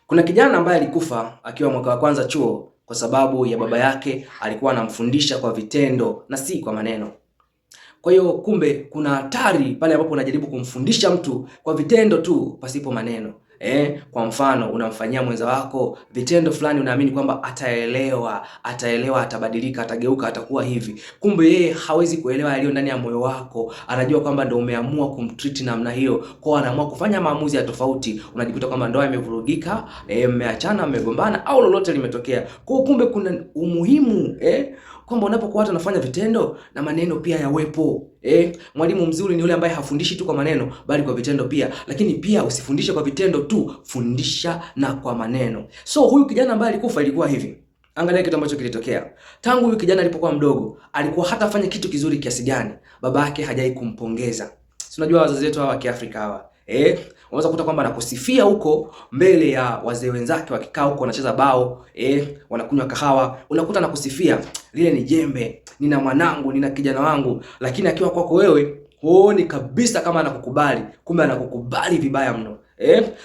Kuna kijana ambaye alikufa akiwa mwaka wa kwanza chuo kwa sababu ya baba yake alikuwa anamfundisha kwa vitendo na si kwa maneno. Kwa hiyo kumbe kuna hatari pale ambapo unajaribu kumfundisha mtu kwa vitendo tu pasipo maneno. Kwa mfano unamfanyia mwenza wako vitendo fulani, unaamini kwamba ataelewa, atabadilika, atageuka, atakuwa hivi. Kumbe yeye hawezi kuelewa yaliyo ndani ya moyo wako. Anajua kwamba ndio umeamua kumtreat namna hiyo. Kwa anaamua kufanya maamuzi ya tofauti. Unajikuta kwamba ndoa imevurugika, mmeachana, mmegombana au lolote limetokea. Kwa kumbe kuna umuhimu kwamba unapokuwa hata unafanya vitendo na maneno pia yawepo. Mwalimu mzuri ni yule ambaye hafundishi tu kwa maneno bali kwa vitendo pia. Lakini pia usifundishe kwa vitendo tu, fundisha na kwa maneno. So huyu kijana ambaye alikufa ilikuwa hivi. Angalia kitu ambacho kilitokea. Tangu huyu kijana alipokuwa mdogo, alikuwa hatafanya kitu kizuri kiasi gani, baba yake hajai kumpongeza. Si unajua wazazi wetu hawa wa Kiafrika hawa. Unaweza kukuta kwamba anakusifia huko mbele ya wazee wenzake, wakikaa huko wanacheza bao, wanakunywa kahawa, unakuta anakusifia, lile ni jembe, nina mwanangu, nina kijana wangu. Lakini akiwa kwako wewe huoni kabisa kama anakukubali, kumbe anakukubali vibaya mno.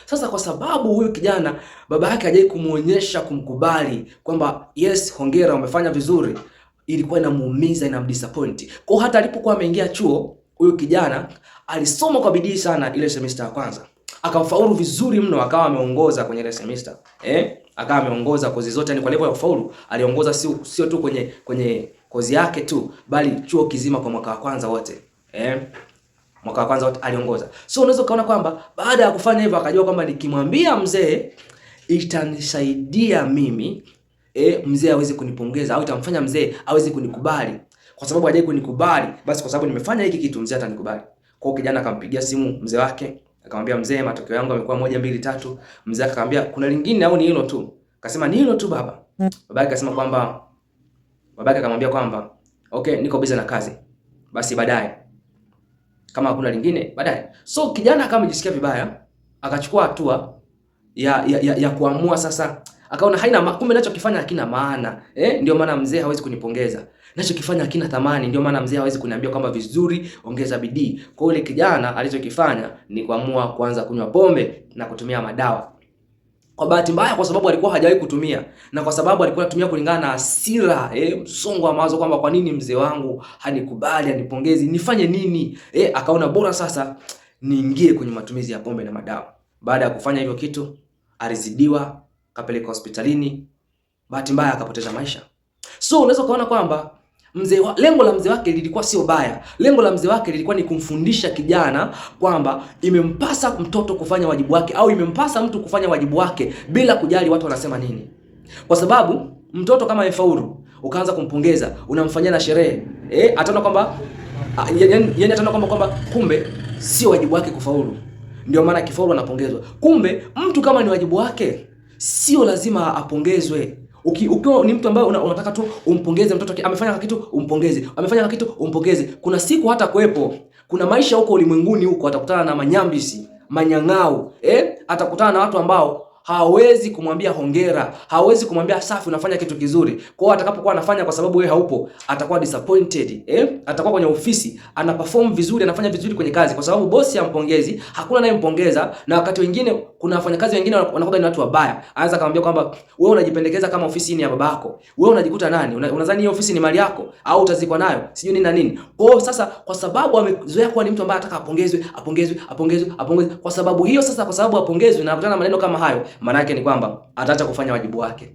Sasa kwa sababu huyu kijana baba yake hajai kumuonyesha kumkubali kwamba yes, hongera, umefanya vizuri, ilikuwa inamuumiza, inamdisappoint. Kwa hata alipokuwa ameingia chuo, huyu kijana alisoma kwa bidii sana ile semester ya kwanza. Akafaulu vizuri mno, akawa ameongoza kwenye ile semester. Akawa ameongoza kozi zote, yani kwa level ya kufaulu aliongoza sio tu kwenye kozi yake tu, bali chuo kizima kwa mwaka wa kwanza wote. Mwaka wa kwanza wote aliongoza. So unaweza kuona kwamba baada ya kufanya hivyo akajua kwamba nikimwambia mzee itanisaidia mimi, mzee aweze kunipongeza au itamfanya mzee aweze kunikubali. Kwa sababu hajai kunikubali, basi kwa sababu nimefanya hiki kitu mzee atanikubali. Kwa hiyo kijana akampigia simu mzee wake, akamwambia mzee, matokeo yangu yamekuwa 1 2 3. Mzee akamwambia kuna lingine au ni hilo tu? Akasema ni hilo tu baba. Babake akasema kwamba babake akamwambia kwamba okay, niko busy na kazi, basi baadaye, kama hakuna lingine baadaye. So kijana kama amejisikia vibaya, akachukua hatua ya kuamua sasa. Akaona kumbe ninachokifanya hakina maana. Ndio maana mzee hawezi kunipongeza. Ninachokifanya hakina thamani, ndio maana mzee hawezi kuniambia kwamba vizuri, ongeza bidii. Kwa hiyo kijana alichokifanya ni kuamua kuanza kunywa pombe na kutumia madawa. Kwa bahati mbaya, kwa sababu alikuwa hajawahi kutumia na kwa sababu alikuwa anatumia kulingana na hasira, msongo wa mawazo kwamba kwa nini mzee wangu hanikubali, hanipongezi, nifanye nini? Akaona bora sasa niingie kwenye matumizi ya pombe na madawa. Baada ya kufanya hivyo kitu, alizidiwa, kapeleka hospitalini, bahati mbaya akapoteza maisha. So unaweza kuona kwamba lengo la mzee wake lilikuwa sio baya. Lengo la mzee wake lilikuwa ni kumfundisha kijana kwamba imempasa mtoto kufanya wajibu wake au imempasa mtu kufanya wajibu wake bila kujali watu wanasema nini. Kwa sababu mtoto kama amefaulu, ukaanza kumpongeza, unamfanyia na sherehe, ataona kwamba ataona kwamba kumbe sio wajibu wake kufaulu. Ndio maana kifaulu anapongezwa. Kumbe mtu kama ni wajibu wake, sio lazima apongezwe. Ukiwa ni mtu ambaye unataka tu umpongeze mtoto, amefanya kitu umpongeze, amefanya kitu umpongeze. Kuna siku hata kuepo, kuna maisha huko ulimwenguni huko, atakutana na manyambisi, manyang'au, atakutana na watu ambao hawezi kumwambia hongera, hawezi kumwambia safi, unafanya kitu kizuri. Kwa hiyo atakapokuwa anafanya kwa sababu wewe haupo, atakuwa disappointed. Atakuwa kwenye ofisi ana perform vizuri, anafanya vizuri kwenye kazi kwa sababu bosi hampongezi, hakuna anayempongeza. Na wakati wengine kuna wafanyakazi wengine wanakuwa ni watu wabaya. Anaweza kumwambia kwamba wewe unajipendekeza kama ofisi ni ya babako. Wewe unajikuta nani? Unadhani hiyo ofisi ni mali yako au utazikwa nayo? Sijui nini na nini. Kwa hiyo sasa kwa sababu amezoea kuwa ni mtu ambaye anataka apongezwe. Kwa sababu hiyo sasa, kwa sababu apongezwe na kukutana maneno kama hayo, maana yake ni kwamba ataacha kufanya wajibu wake.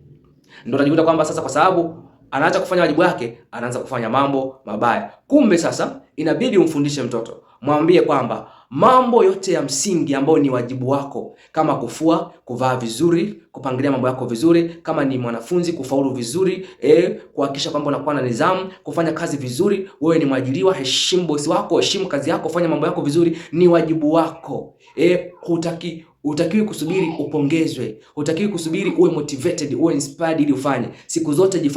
Ndio unajikuta kwamba sasa kwa sababu anaacha kufanya wajibu wake, anaanza kufanya mambo mabaya. Kumbe sasa inabidi umfundishe mtoto. Mwambie kwamba mambo yote ya msingi ambayo ni wajibu wako, kama kufua, kuvaa vizuri, kupangilia mambo yako vizuri, kama ni mwanafunzi kufaulu vizuri, kuhakikisha kwamba unakuwa na nidhamu, kufanya kazi vizuri, wewe ni mwajiriwa, heshimu bosi wako, heshimu kazi yako, fanya mambo yako vizuri, ni wajibu wako. Hutakiwi kusubiri upongezwe, hutakiwi kusubiri uwe motivated, uwe inspired ili ufanye. Siku zote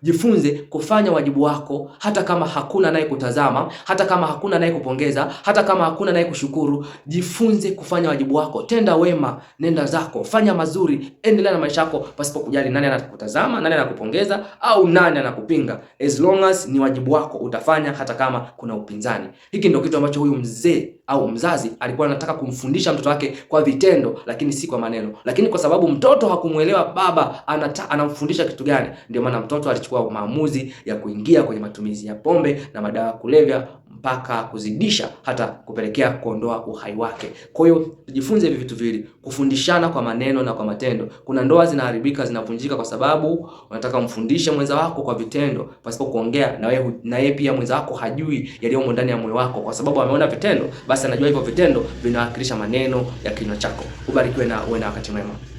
jifunze kufanya wajibu wako, hata kama hakuna naye kutazama, hata kama hakuna naye kupongeza, hata kama hakuna naye kushukuru. Jifunze kufanya wajibu wako, tenda wema, nenda zako, fanya mazuri, endelea na maisha yako pasipo kujali nani anakutazama, nani anakupongeza au nani anakupinga. As long as ni wajibu wako utafanya hata kama kuna upinzani. Hiki ndio kitu ambacho huyu mzee au mzazi alikuwa anataka kumfundisha mtoto wake kwa vitendo, lakini si kwa maneno. Lakini kwa sababu mtoto hakumuelewa baba anamfundisha kitu gani, ndio maana mtoto alichukua maamuzi ya kuingia kwenye matumizi ya pombe na madawa ya kulevya mpaka kuzidisha hata kupelekea kuondoa uhai wake. Kwa hiyo tujifunze hivi vitu viwili, kufundishana kwa maneno na kwa matendo. Kuna ndoa zinaharibika, zinavunjika kwa sababu unataka umfundishe mwenza wako kwa vitendo pasipo kuongea, na yeye pia mwenza wako hajui yaliyomo ndani ya moyo wako, kwa sababu ameona vitendo, basi anajua hivyo vitendo vinawakilisha maneno ya kinywa chako. Ubarikiwe na uwe na wakati mwema.